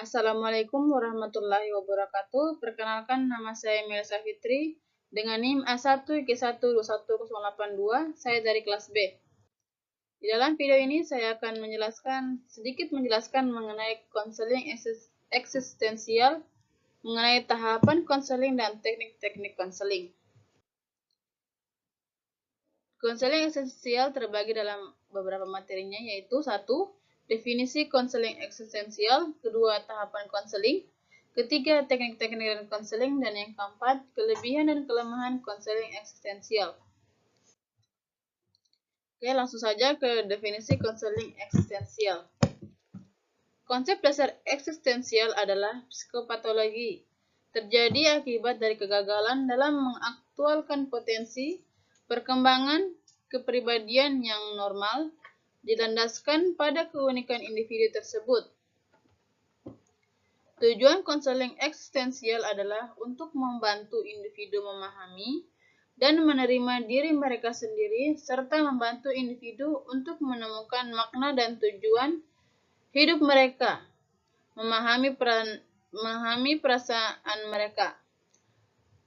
Assalamualaikum warahmatullahi wabarakatuh. Perkenalkan, nama saya Melisa Fitri dengan NIM A1G1211082. Saya dari kelas B. Di dalam video ini saya akan sedikit menjelaskan mengenai konseling eksistensial, mengenai tahapan konseling dan teknik-teknik konseling. Konseling eksistensial terbagi dalam beberapa materinya, yaitu 1. Definisi konseling eksistensial, 2. Tahapan konseling, 3. Teknik-teknik dan konseling, dan yang keempat, kelebihan dan kelemahan konseling eksistensial. Oke, langsung saja ke definisi konseling eksistensial. Konsep dasar eksistensial adalah psikopatologi. Terjadi akibat dari kegagalan dalam mengaktualkan potensi perkembangan kepribadian yang normal dilandaskan pada keunikan individu tersebut. Tujuan konseling eksistensial adalah untuk membantu individu memahami dan menerima diri mereka sendiri, serta membantu individu untuk menemukan makna dan tujuan hidup mereka, memahami perasaan mereka.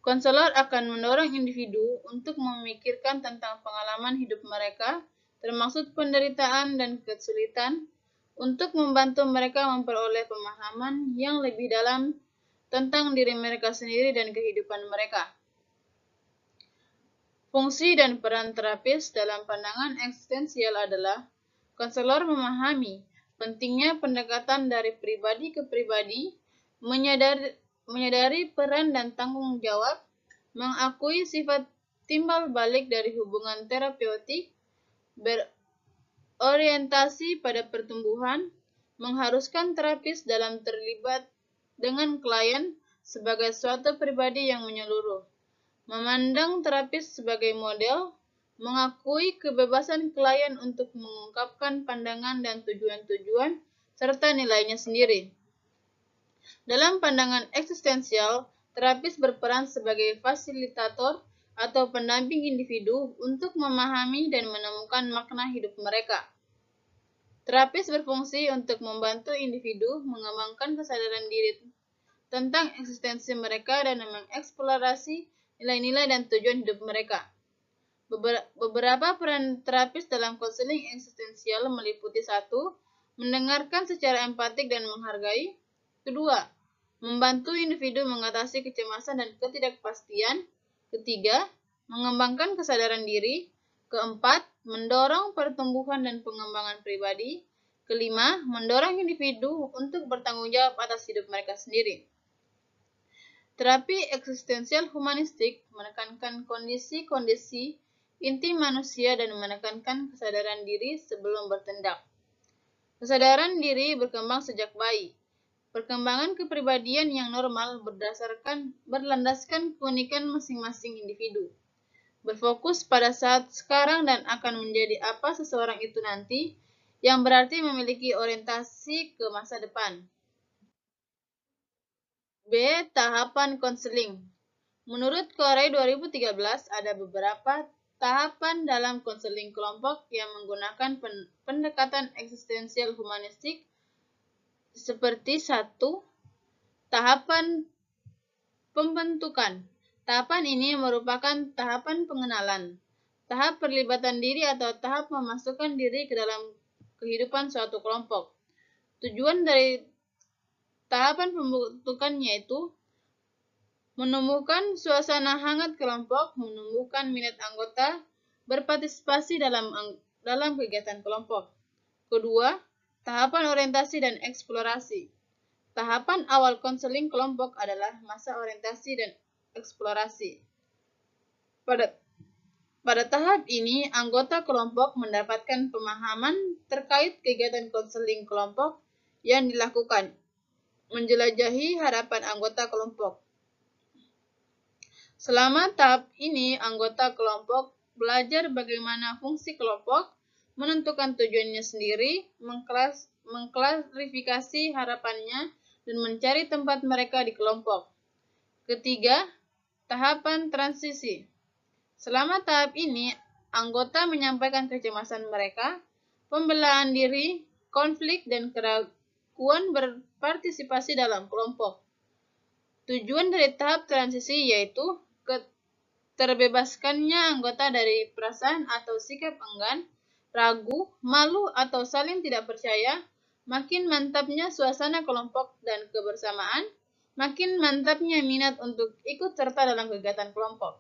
Konselor akan mendorong individu untuk memikirkan tentang pengalaman hidup mereka, termasuk penderitaan dan kesulitan, untuk membantu mereka memperoleh pemahaman yang lebih dalam tentang diri mereka sendiri dan kehidupan mereka. Fungsi dan peran terapis dalam pandangan eksistensial adalah konselor memahami pentingnya pendekatan dari pribadi ke pribadi, menyadari peran dan tanggung jawab, mengakui sifat timbal balik dari hubungan terapeutik, berorientasi pada pertumbuhan, mengharuskan terapis dalam terlibat dengan klien sebagai suatu pribadi yang menyeluruh, memandang terapis sebagai model, mengakui kebebasan klien untuk mengungkapkan pandangan dan tujuan-tujuan serta nilainya sendiri. Dalam pandangan eksistensial, terapis berperan sebagai fasilitator atau pendamping individu untuk memahami dan menemukan makna hidup mereka. Terapis berfungsi untuk membantu individu mengembangkan kesadaran diri tentang eksistensi mereka dan mengeksplorasi nilai-nilai dan tujuan hidup mereka. Beberapa peran terapis dalam konseling eksistensial meliputi 1. Mendengarkan secara empatik dan menghargai. 2. Membantu individu mengatasi kecemasan dan ketidakpastian. 3. Mengembangkan kesadaran diri. 4. Mendorong pertumbuhan dan pengembangan pribadi. 5. Mendorong individu untuk bertanggung jawab atas hidup mereka sendiri. Terapi eksistensial humanistik menekankan kondisi-kondisi inti manusia dan menekankan kesadaran diri sebelum bertindak. Kesadaran diri berkembang sejak bayi. Perkembangan kepribadian yang normal berlandaskan keunikan masing-masing individu. Berfokus pada saat sekarang dan akan menjadi apa seseorang itu nanti, yang berarti memiliki orientasi ke masa depan. B. Tahapan konseling. Menurut Corey 2013, ada beberapa tahapan dalam konseling kelompok yang menggunakan pendekatan eksistensial humanistik seperti 1. Tahapan pembentukan. Tahapan ini merupakan tahapan pengenalan, tahap perlibatan diri atau tahap memasukkan diri ke dalam kehidupan suatu kelompok. Tujuan dari tahapan pembentukan yaitu menemukan suasana hangat kelompok, menumbuhkan minat anggota berpartisipasi dalam kegiatan kelompok. Kedua, tahapan orientasi dan eksplorasi. Tahapan awal konseling kelompok adalah masa orientasi dan eksplorasi. Pada tahap ini, anggota kelompok mendapatkan pemahaman terkait kegiatan konseling kelompok yang dilakukan, menjelajahi harapan anggota kelompok. Selama tahap ini, anggota kelompok belajar bagaimana fungsi kelompok, menentukan tujuannya sendiri, mengklarifikasi harapannya, dan mencari tempat mereka di kelompok. Ketiga, tahapan transisi. Selama tahap ini, anggota menyampaikan kecemasan mereka, pembelaan diri, konflik, dan keraguan partisipasi dalam kelompok. Tujuan dari tahap transisi yaitu terbebaskannya anggota dari perasaan atau sikap enggan, ragu, malu, atau saling tidak percaya, makin mantapnya suasana kelompok dan kebersamaan, makin mantapnya minat untuk ikut serta dalam kegiatan kelompok.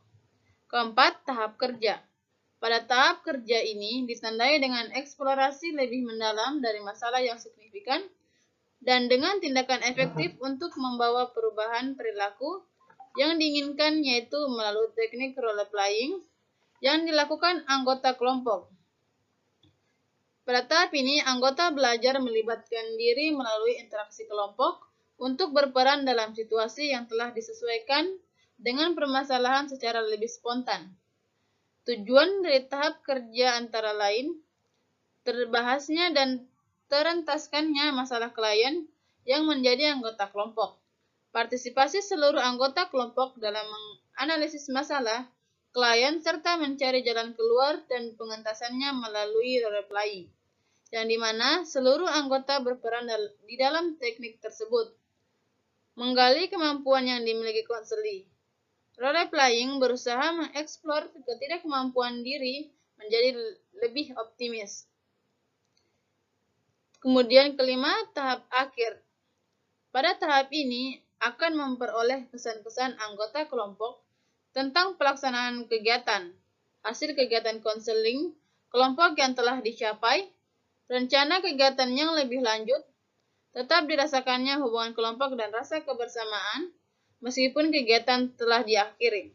Keempat, tahap kerja. Pada tahap kerja ini ditandai dengan eksplorasi lebih mendalam dari masalah yang signifikan dan dengan tindakan efektif untuk membawa perubahan perilaku yang diinginkan, yaitu melalui teknik role playing yang dilakukan anggota kelompok. Pada tahap ini, anggota belajar melibatkan diri melalui interaksi kelompok untuk berperan dalam situasi yang telah disesuaikan dengan permasalahan secara lebih spontan. Tujuan dari tahap kerja antara lain terbahasnya dan terentaskannya masalah klien yang menjadi anggota kelompok. Partisipasi seluruh anggota kelompok dalam menganalisis masalah klien serta mencari jalan keluar dan pengentasannya melalui role playing, yang dimana seluruh anggota berperan di dalam teknik tersebut. Menggali kemampuan yang dimiliki konseli. Role playing berusaha mengeksplor ketidakmampuan diri menjadi lebih optimis. Kemudian kelima, tahap akhir. Pada tahap ini akan memperoleh pesan-pesan anggota kelompok tentang pelaksanaan kegiatan, hasil kegiatan konseling kelompok yang telah dicapai, rencana kegiatan yang lebih lanjut, tetap dirasakannya hubungan kelompok dan rasa kebersamaan meskipun kegiatan telah diakhiri.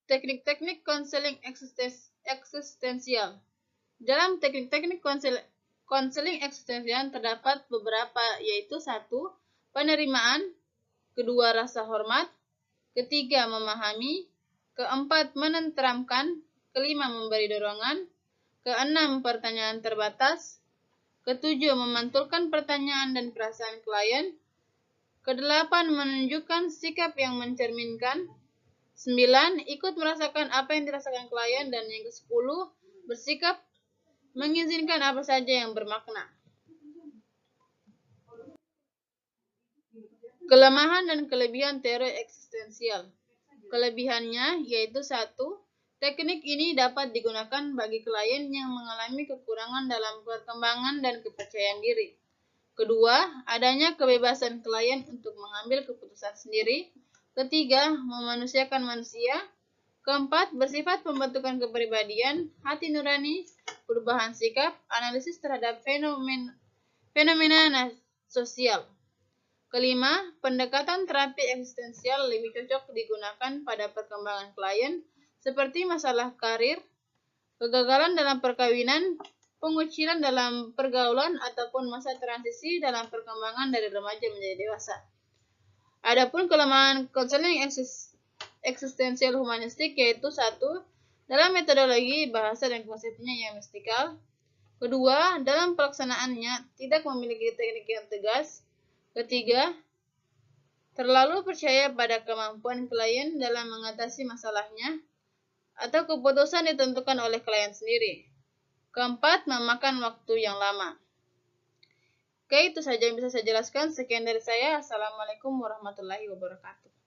Teknik-teknik konseling eksistensial. Dalam teknik-teknik konseling eksistensial terdapat beberapa, yaitu 1. Penerimaan, 2. Rasa hormat, 3. Memahami, 4. Menenteramkan, 5. Memberi dorongan, 6. Pertanyaan terbatas, 7. Memantulkan pertanyaan dan perasaan klien, 8. Menunjukkan sikap yang mencerminkan, 9. Ikut merasakan apa yang dirasakan klien, dan yang ke-10. Bersikap mengizinkan apa saja yang bermakna. Kelemahan dan kelebihan teori eksistensial. Kelebihannya yaitu 1. Teknik ini dapat digunakan bagi klien yang mengalami kekurangan dalam perkembangan dan kepercayaan diri. 2. Adanya kebebasan klien untuk mengambil keputusan sendiri. 3. Memanusiakan manusia. 4. Bersifat pembentukan kepribadian, hati nurani, perubahan sikap, analisis terhadap fenomena sosial. 5. Pendekatan terapi eksistensial lebih cocok digunakan pada perkembangan klien seperti masalah karir, kegagalan dalam perkawinan, pengucilan dalam pergaulan, ataupun masa transisi dalam perkembangan dari remaja menjadi dewasa. Adapun kelemahan konseling eksistensial humanistik yaitu 1. Dalam metodologi, bahasa dan konsepnya yang mistikal. 2. Dalam pelaksanaannya tidak memiliki teknik yang tegas. 3. Terlalu percaya pada kemampuan klien dalam mengatasi masalahnya atau keputusan ditentukan oleh klien sendiri. 4. Memakan waktu yang lama. Oke, itu saja yang bisa saya jelaskan. Sekian dari saya. Assalamualaikum warahmatullahi wabarakatuh.